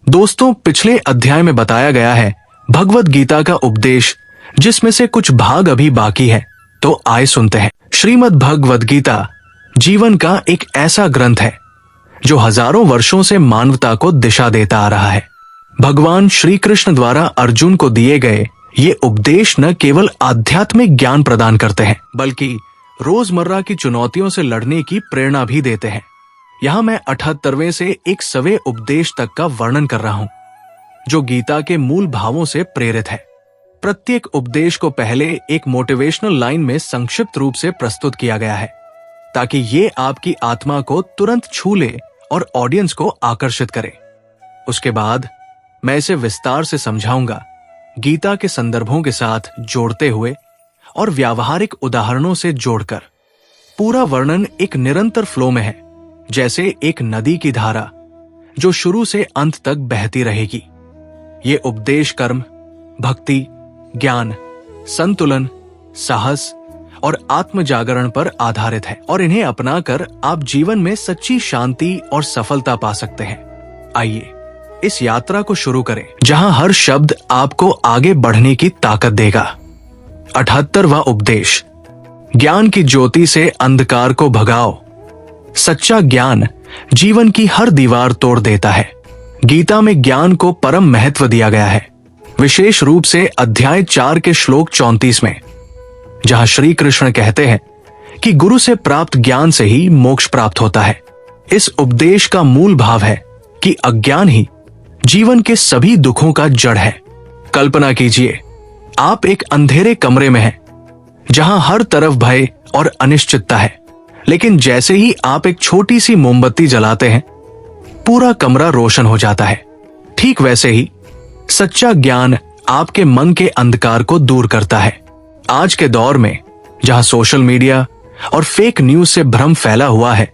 दोस्तों, पिछले अध्याय में बताया गया है भगवत गीता का उपदेश, जिसमें से कुछ भाग अभी बाकी है। तो आइए सुनते हैं। श्रीमद् भगवत गीता जीवन का एक ऐसा ग्रंथ है जो हजारों वर्षों से मानवता को दिशा देता आ रहा है। भगवान श्री कृष्ण द्वारा अर्जुन को दिए गए ये उपदेश न केवल आध्यात्मिक ज्ञान प्रदान करते हैं, बल्कि रोजमर्रा की चुनौतियों से लड़ने की प्रेरणा भी देते हैं। यहाँ मैं 78वें से 100वें उपदेश तक का वर्णन कर रहा हूँ, जो गीता के मूल भावों से प्रेरित है। प्रत्येक उपदेश को पहले एक मोटिवेशनल लाइन में संक्षिप्त रूप से प्रस्तुत किया गया है, ताकि ये आपकी आत्मा को तुरंत छू ले और ऑडियंस को आकर्षित करे। उसके बाद मैं इसे विस्तार से समझाऊंगा, गीता के संदर्भों के साथ जोड़ते हुए और व्यावहारिक उदाहरणों से जोड़कर। पूरा वर्णन एक निरंतर फ्लो में है, जैसे एक नदी की धारा जो शुरू से अंत तक बहती रहेगी। ये उपदेश कर्म, भक्ति, ज्ञान, संतुलन, साहस और आत्म जागरण पर आधारित है, और इन्हें अपनाकर आप जीवन में सच्ची शांति और सफलता पा सकते हैं। आइए इस यात्रा को शुरू करें, जहां हर शब्द आपको आगे बढ़ने की ताकत देगा। 78वां उपदेश, ज्ञान की ज्योति से अंधकार को भगाओ। सच्चा ज्ञान जीवन की हर दीवार तोड़ देता है। गीता में ज्ञान को परम महत्व दिया गया है, विशेष रूप से अध्याय 4 के श्लोक 34 में, जहां श्री कृष्ण कहते हैं कि गुरु से प्राप्त ज्ञान से ही मोक्ष प्राप्त होता है। इस उपदेश का मूल भाव है कि अज्ञान ही जीवन के सभी दुखों का जड़ है। कल्पना कीजिए, आप एक अंधेरे कमरे में हैं, जहां हर तरफ भय और अनिश्चितता है, लेकिन जैसे ही आप एक छोटी सी मोमबत्ती जलाते हैं, पूरा कमरा रोशन हो जाता है। ठीक वैसे ही सच्चा ज्ञान आपके मन के अंधकार को दूर करता है। आज के दौर में, जहां सोशल मीडिया और फेक न्यूज से भ्रम फैला हुआ है,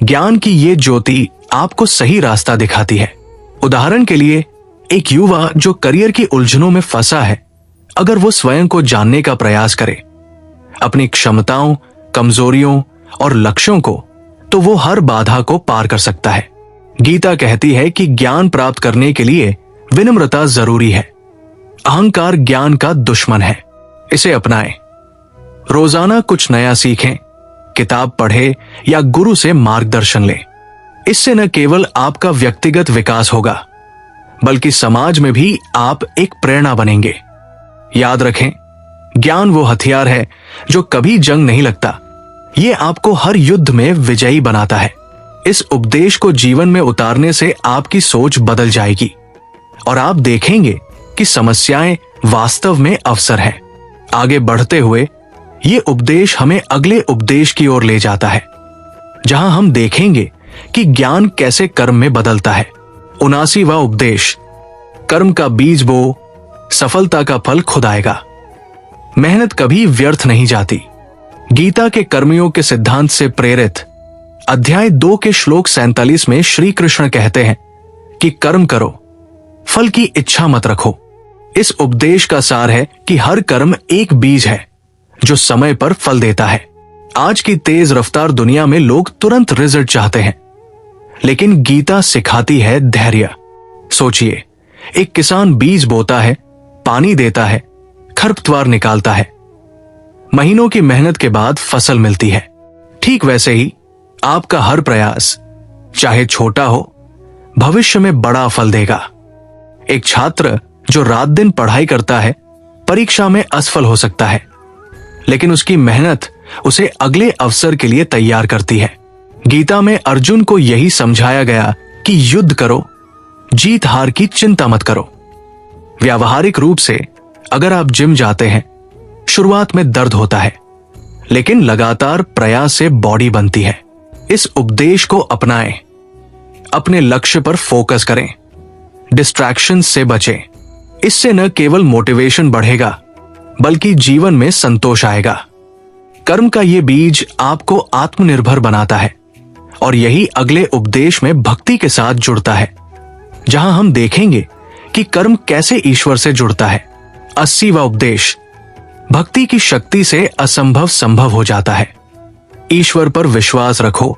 ज्ञान की ये ज्योति आपको सही रास्ता दिखाती है। उदाहरण के लिए, एक युवा जो करियर की उलझनों में फंसा है, अगर वो स्वयं को जानने का प्रयास करे, अपनी क्षमताओं, कमजोरियों और लक्ष्यों को, तो वो हर बाधा को पार कर सकता है। गीता कहती है कि ज्ञान प्राप्त करने के लिए विनम्रता जरूरी है। अहंकार ज्ञान का दुश्मन है, इसे अपनाएं। रोजाना कुछ नया सीखें, किताब पढ़ें या गुरु से मार्गदर्शन लें। इससे न केवल आपका व्यक्तिगत विकास होगा, बल्कि समाज में भी आप एक प्रेरणा बनेंगे। याद रखें, ज्ञान वो हथियार है जो कभी जंग नहीं लगता, ये आपको हर युद्ध में विजयी बनाता है। इस उपदेश को जीवन में उतारने से आपकी सोच बदल जाएगी और आप देखेंगे कि समस्याएं वास्तव में अवसर हैं। आगे बढ़ते हुए ये उपदेश हमें अगले उपदेश की ओर ले जाता है, जहां हम देखेंगे कि ज्ञान कैसे कर्म में बदलता है। 79वां उपदेश, कर्म का बीज बो, सफलता का फल खुद आएगा। मेहनत कभी व्यर्थ नहीं जाती। गीता के कर्मियों के सिद्धांत से प्रेरित अध्याय 2 के श्लोक 47 में श्री कृष्ण कहते हैं कि कर्म करो, फल की इच्छा मत रखो। इस उपदेश का सार है कि हर कर्म एक बीज है जो समय पर फल देता है। आज की तेज रफ्तार दुनिया में लोग तुरंत रिजल्ट चाहते हैं, लेकिन गीता सिखाती है धैर्य। सोचिए, एक किसान बीज बोता है, पानी देता है, खरपतवार निकालता है, महीनों की मेहनत के बाद फसल मिलती है। ठीक वैसे ही आपका हर प्रयास, चाहे छोटा हो, भविष्य में बड़ा फल देगा। एक छात्र जो रात दिन पढ़ाई करता है, परीक्षा में असफल हो सकता है, लेकिन उसकी मेहनत उसे अगले अवसर के लिए तैयार करती है। गीता में अर्जुन को यही समझाया गया कि युद्ध करो, जीत हार की चिंता मत करो। व्यावहारिक रूप से, अगर आप जिम जाते हैं, शुरुआत में दर्द होता है, लेकिन लगातार प्रयास से बॉडी बनती है। इस उपदेश को अपनाएं, अपने लक्ष्य पर फोकस करें, डिस्ट्रैक्शन से बचें। इससे न केवल मोटिवेशन बढ़ेगा, बल्कि जीवन में संतोष आएगा। कर्म का ये बीज आपको आत्मनिर्भर बनाता है, और यही अगले उपदेश में भक्ति के साथ जुड़ता है, जहां हम देखेंगे कि कर्म कैसे ईश्वर से जुड़ता है। 80वां उपदेश, भक्ति की शक्ति से असंभव संभव हो जाता है। ईश्वर पर विश्वास रखो,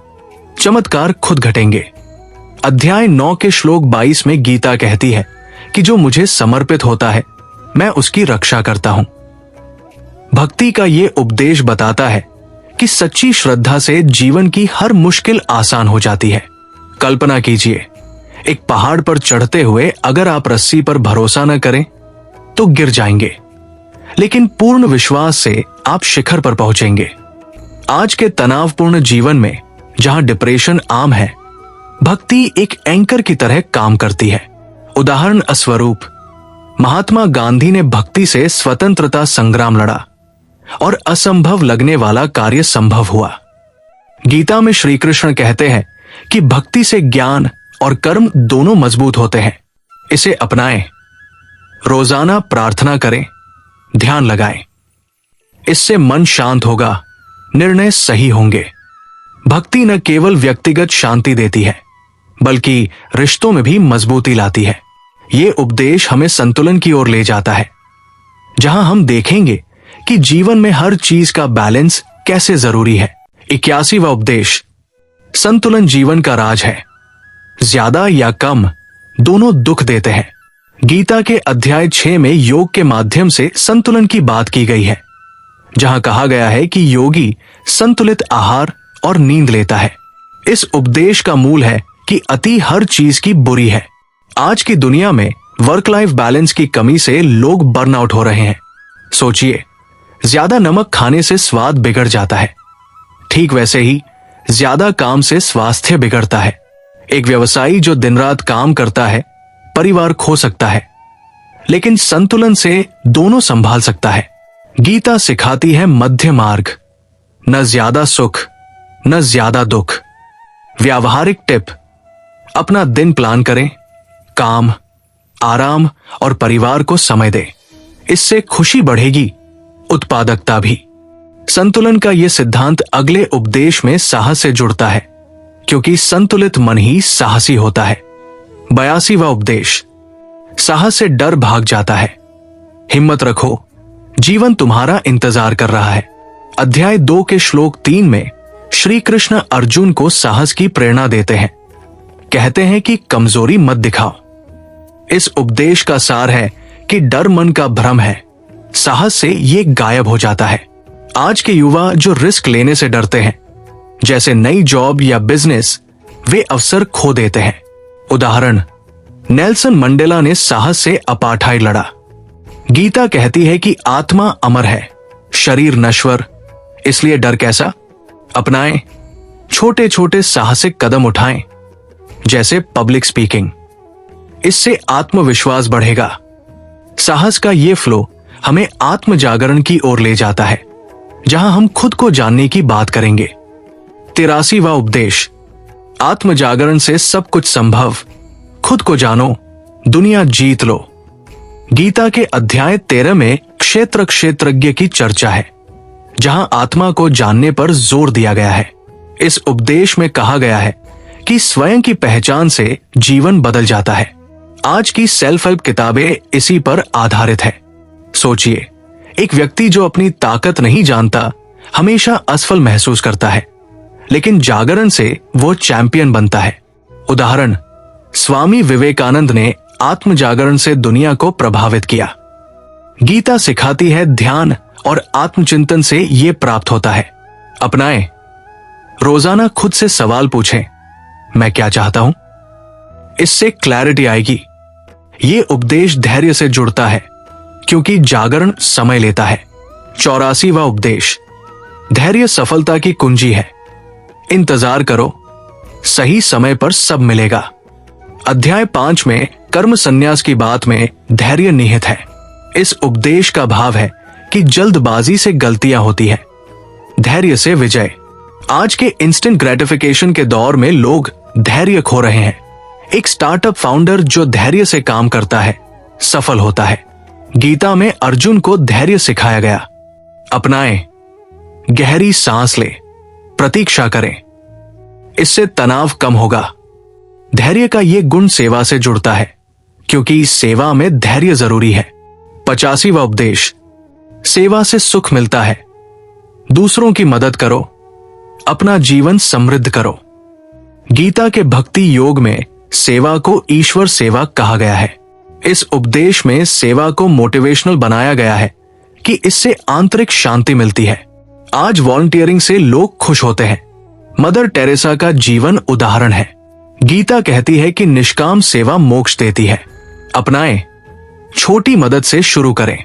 चमत्कार खुद घटेंगे। अध्याय 9 के श्लोक 22 में गीता कहती है कि जो मुझे समर्पित होता है मैं उसकी रक्षा करता हूं। भक्ति का ये उपदेश बताता है कि सच्ची श्रद्धा से जीवन की हर मुश्किल आसान हो जाती है। कल्पना कीजिए, एक पहाड़ पर चढ़ते हुए अगर आप रस्सी पर भरोसा न करें तो गिर जाएंगे, लेकिन पूर्ण विश्वास से आप शिखर पर पहुंचेंगे। आज के तनावपूर्ण जीवन में जहां डिप्रेशन आम है, भक्ति एक एंकर की तरह काम करती है। उदाहरण स्वरूप महात्मा गांधी ने भक्ति से स्वतंत्रता संग्राम लड़ा और असंभव लगने वाला कार्य संभव हुआ। गीता में श्री कृष्ण कहते हैं कि भक्ति से ज्ञान और कर्म दोनों मजबूत होते हैं। इसे अपनाएं, रोजाना प्रार्थना करें, ध्यान लगाएं। इससे मन शांत होगा, निर्णय सही होंगे। भक्ति न केवल व्यक्तिगत शांति देती है बल्कि रिश्तों में भी मजबूती लाती है। ये उपदेश हमें संतुलन की ओर ले जाता है, जहां हम देखेंगे कि जीवन में हर चीज का बैलेंस कैसे जरूरी है। 81वां उपदेश, संतुलन जीवन का राज है। ज्यादा या कम दोनों दुख देते हैं। गीता के अध्याय 6 में योग के माध्यम से संतुलन की बात की गई है, जहां कहा गया है कि योगी संतुलित आहार और नींद लेता है। इस उपदेश का मूल है कि अति हर चीज की बुरी है। आज की दुनिया में वर्क लाइफ बैलेंस की कमी से लोग बर्नआउट हो रहे हैं। सोचिए, ज्यादा नमक खाने से स्वाद बिगड़ जाता है, ठीक वैसे ही ज्यादा काम से स्वास्थ्य बिगड़ता है। एक व्यवसायी जो दिन रात काम करता है परिवार खो सकता है, लेकिन संतुलन से दोनों संभाल सकता है। गीता सिखाती है मध्य मार्ग, न ज्यादा सुख न ज्यादा दुख। व्यावहारिक टिप, अपना दिन प्लान करें, काम, आराम और परिवार को समय दें। इससे खुशी बढ़ेगी, उत्पादकता भी। संतुलन का यह सिद्धांत अगले उपदेश में साहस से जुड़ता है, क्योंकि संतुलित मन ही साहसी होता है। 82वां उपदेश, साहस से डर भाग जाता है। हिम्मत रखो, जीवन तुम्हारा इंतजार कर रहा है। अध्याय 2 के श्लोक 3 में श्री कृष्ण अर्जुन को साहस की प्रेरणा देते हैं। कहते हैं कि कमजोरी मत दिखाओ। इस उपदेश का सार है कि डर मन का भ्रम है, साहस से ये गायब हो जाता है। आज के युवा जो रिस्क लेने से डरते हैं, जैसे नई जॉब या बिजनेस, वे अवसर खो देते हैं। उदाहरण, नेल्सन मंडेला ने साहस से अपार्थाइड लड़ा। गीता कहती है कि आत्मा अमर है, शरीर नश्वर, इसलिए डर कैसा? अपनाएं, छोटे छोटे साहसिक कदम उठाएं, जैसे पब्लिक स्पीकिंग। इससे आत्मविश्वास बढ़ेगा। साहस का ये फ्लो हमें आत्म जागरण की ओर ले जाता है, जहां हम खुद को जानने की बात करेंगे। 83वां उपदेश, आत्म जागरण से सब कुछ संभव। खुद को जानो, दुनिया जीत लो। गीता के अध्याय 13 में क्षेत्रज्ञ की चर्चा है, जहां आत्मा को जानने पर जोर दिया गया है। इस उपदेश में कहा गया है कि स्वयं की पहचान से जीवन बदल जाता है। आज की सेल्फ हेल्प किताबें इसी पर आधारित है। सोचिए, एक व्यक्ति जो अपनी ताकत नहीं जानता हमेशा असफल महसूस करता है, लेकिन जागरण से वो चैंपियन बनता है। उदाहरण, स्वामी विवेकानंद ने आत्म जागरण से दुनिया को प्रभावित किया। गीता सिखाती है ध्यान और आत्मचिंतन से ये प्राप्त होता है। अपनाएं, रोजाना खुद से सवाल पूछें, मैं क्या चाहता हूं? इससे क्लैरिटी आएगी। ये उपदेश धैर्य से जुड़ता है, क्योंकि जागरण समय लेता है। 84वां उपदेश, धैर्य सफलता की कुंजी है। इंतजार करो, सही समय पर सब मिलेगा। अध्याय 5 में कर्म संन्यास की बात में धैर्य निहित है। इस उपदेश का भाव है कि जल्दबाजी से गलतियां होती है, धैर्य से विजय। आज के इंस्टेंट ग्रेटिफिकेशन के दौर में लोग धैर्य खो रहे हैं। एक स्टार्टअप फाउंडर जो धैर्य से काम करता है सफल होता है। गीता में अर्जुन को धैर्य सिखाया गया। अपनाएं, गहरी सांस ले, प्रतीक्षा करें, इससे तनाव कम होगा। धैर्य का यह गुण सेवा से जुड़ता है, क्योंकि सेवा में धैर्य जरूरी है। 85वां उपदेश, सेवा से सुख मिलता है। दूसरों की मदद करो, अपना जीवन समृद्ध करो। गीता के भक्ति योग में सेवा को ईश्वर सेवा कहा गया है। इस उपदेश में सेवा को मोटिवेशनल बनाया गया है कि इससे आंतरिक शांति मिलती है। आज वॉलंटियरिंग से लोग खुश होते हैं। मदर टेरेसा का जीवन उदाहरण है। गीता कहती है कि निष्काम सेवा मोक्ष देती है। अपनाएं, छोटी मदद से शुरू करें,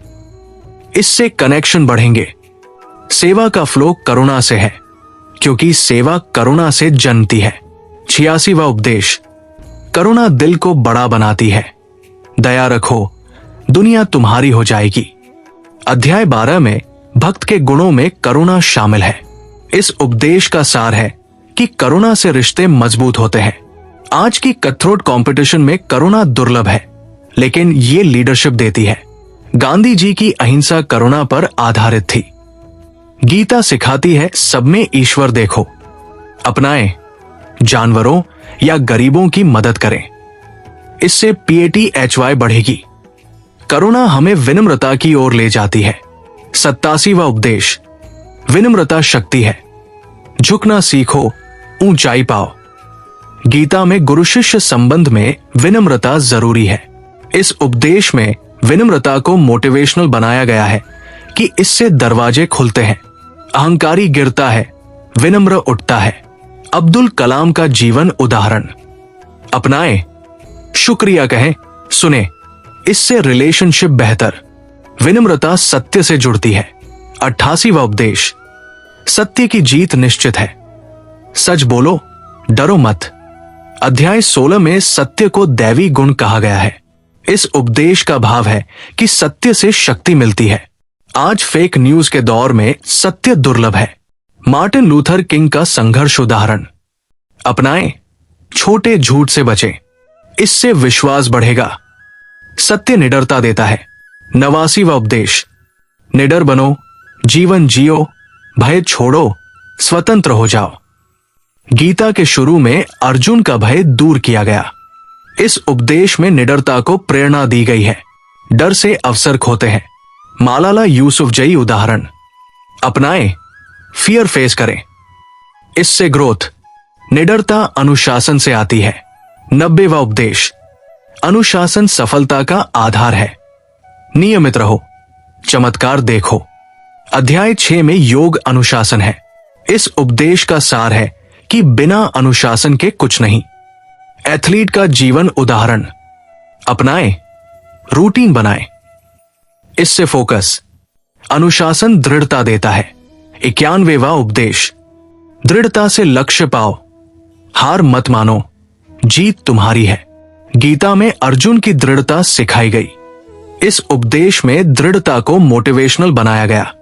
इससे कनेक्शन बढ़ेंगे। सेवा का फ्लो करुणा से है, क्योंकि सेवा करुणा से जन्मती है। 86वां उपदेश, करुणा दिल को बड़ा बनाती है। दया रखो, दुनिया तुम्हारी हो जाएगी। अध्याय 12 में भक्त के गुणों में करुणा शामिल है। इस उपदेश का सार है कि करुणा से रिश्ते मजबूत होते हैं। आज की कटथ्रोट कंपटीशन में करुणा दुर्लभ है, लेकिन ये लीडरशिप देती है। गांधी जी की अहिंसा करुणा पर आधारित थी। गीता सिखाती है सब में ईश्वर देखो। अपनाएं, जानवरों या गरीबों की मदद करें, इससे PATHY बढ़ेगी। करुणा हमें विनम्रता की ओर ले जाती है। 87वां उपदेश, विनम्रता शक्ति है। झुकना सीखो, ऊंचाई पाओ। गीता में गुरु शिष्य संबंध में विनम्रता जरूरी है। इस उपदेश में विनम्रता को मोटिवेशनल बनाया गया है कि इससे दरवाजे खुलते हैं। अहंकारी गिरता है, विनम्र उठता है। अब्दुल कलाम का जीवन उदाहरण। अपनाएं, शुक्रिया कहें, सुने, इससे रिलेशनशिप बेहतर। विनम्रता सत्य से जुड़ती है। 88वां उपदेश, सत्य की जीत निश्चित है। सच बोलो, डरो मत। अध्याय 16 में सत्य को दैवी गुण कहा गया है। इस उपदेश का भाव है कि सत्य से शक्ति मिलती है। आज फेक न्यूज के दौर में सत्य दुर्लभ है। मार्टिन लूथर किंग का संघर्ष उदाहरण। अपनाएं, छोटे झूठ से बचें, इससे विश्वास बढ़ेगा। सत्य निडरता देता है। 89वां उपदेश, निडर बनो, जीवन जियो, भय छोड़ो, स्वतंत्र हो जाओ। गीता के शुरू में अर्जुन का भय दूर किया गया। इस उपदेश में निडरता को प्रेरणा दी गई है। डर से अवसर खोते हैं। मालाला यूसुफजई उदाहरण। अपनाएं, फियर फेस करें, इससे ग्रोथ। निडरता अनुशासन से आती है। 90वां उपदेश, अनुशासन सफलता का आधार है। नियमित रहो, चमत्कार देखो। अध्याय 6 में योग अनुशासन है। इस उपदेश का सार है कि बिना अनुशासन के कुछ नहीं। एथलीट का जीवन उदाहरण। अपनाएं, रूटीन बनाएं, इससे फोकस। अनुशासन दृढ़ता देता है। 91वां उपदेश, दृढ़ता से लक्ष्य पाओ, हार मत मानो, जीत तुम्हारी है। गीता में अर्जुन की दृढ़ता सिखाई गई। इस उपदेश में दृढ़ता को मोटिवेशनल बनाया गया।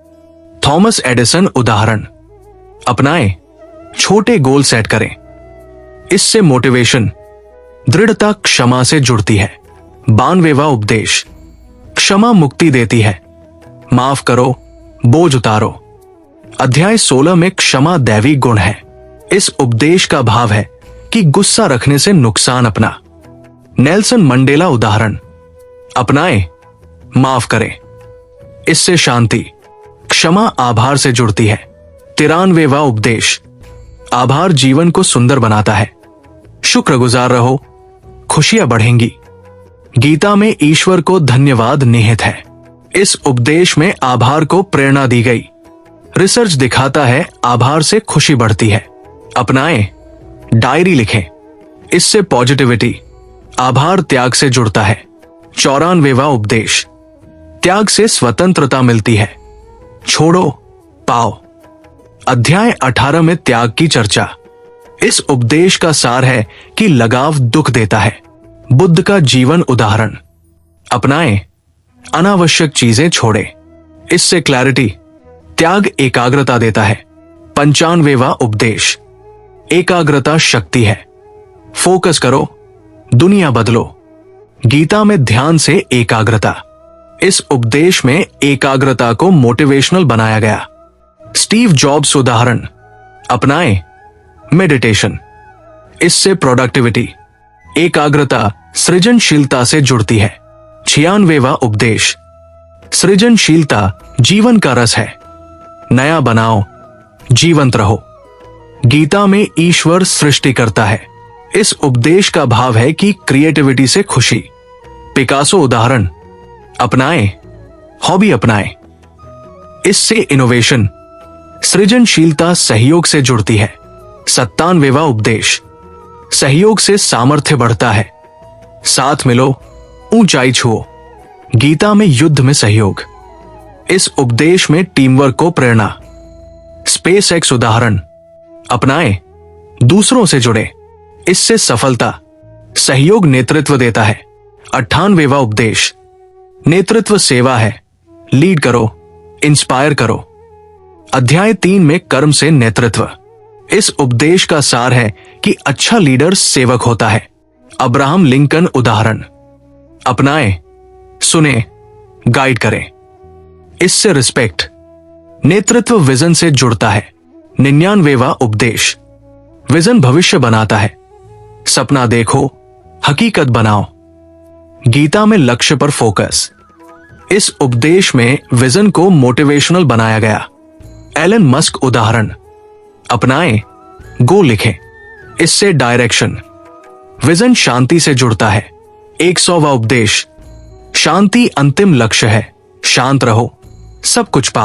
थॉमस एडिसन उदाहरण। अपनाएं, छोटे गोल सेट करें, इससे मोटिवेशन। दृढ़ता क्षमा से जुड़ती है। 92वां उपदेश, क्षमा मुक्ति देती है। माफ करो, बोझ उतारो। अध्याय 16 में क्षमा दैवी गुण है। इस उपदेश का भाव है कि गुस्सा रखने से नुकसान अपना। नेल्सन मंडेला उदाहरण। अपनाएं, माफ करें, इससे शांति। क्षमा आभार से जुड़ती है। 93वां उपदेश, आभार जीवन को सुंदर बनाता है। शुक्रगुजार रहो, खुशियां बढ़ेंगी। गीता में ईश्वर को धन्यवाद निहित है। इस उपदेश में आभार को प्रेरणा दी गई। रिसर्च दिखाता है आभार से खुशी बढ़ती है। अपनाएं, डायरी लिखें, इससे पॉजिटिविटी। आभार त्याग से जुड़ता है। 94वां उपदेश, त्याग से स्वतंत्रता मिलती है। छोड़ो, पाओ। अध्याय 18 में त्याग की चर्चा। इस उपदेश का सार है कि लगाव दुख देता है। बुद्ध का जीवन उदाहरण। अपनाएं, अनावश्यक चीजें छोड़ें, इससे क्लैरिटी। त्याग एकाग्रता देता है। 95वां उपदेश, एकाग्रता शक्ति है। फोकस करो, दुनिया बदलो। गीता में ध्यान से एकाग्रता। इस उपदेश में एकाग्रता को मोटिवेशनल बनाया गया। स्टीव जॉब्स उदाहरण। अपनाएं, मेडिटेशन, इससे प्रोडक्टिविटी। एकाग्रता सृजनशीलता से जुड़ती है। 96वां उपदेश, सृजनशीलता जीवन का रस है। नया बनाओ, जीवंत रहो। गीता में ईश्वर सृष्टि करता है। इस उपदेश का भाव है कि क्रिएटिविटी से खुशी। पिकासो उदाहरण, अपनाएं, हॉबी अपनाएं। इससे इनोवेशन, सृजनशीलता सहयोग से जुड़ती है। 97वां उपदेश, सहयोग से सामर्थ्य बढ़ता है। साथ मिलो, ऊंचाई छुओ। गीता में युद्ध में सहयोग। इस उपदेश में टीम वर्क को प्रेरणा। स्पेस एक्स उदाहरण, अपनाएं, दूसरों से जुड़े। इससे सफलता, सहयोग नेतृत्व देता है। 98वां उपदेश, नेतृत्व सेवा है। लीड करो, इंस्पायर करो। अध्याय 3 में कर्म से नेतृत्व। इस उपदेश का सार है कि अच्छा लीडर सेवक होता है। अब्राहम लिंकन उदाहरण, अपनाएं, सुने, गाइड करें। इससे रिस्पेक्ट, नेतृत्व विजन से जुड़ता है। 99वां उपदेश, विजन भविष्य बनाता है। सपना देखो, हकीकत बनाओ। गीता में लक्ष्य पर फोकस। इस उपदेश में विजन को मोटिवेशनल बनाया गया। एलन मस्क उदाहरण, अपनाएं, गो लिखें। इससे डायरेक्शन, विजन शांति से जुड़ता है। 100वां उपदेश, शांति अंतिम लक्ष्य है। शांत रहो, सब कुछ पा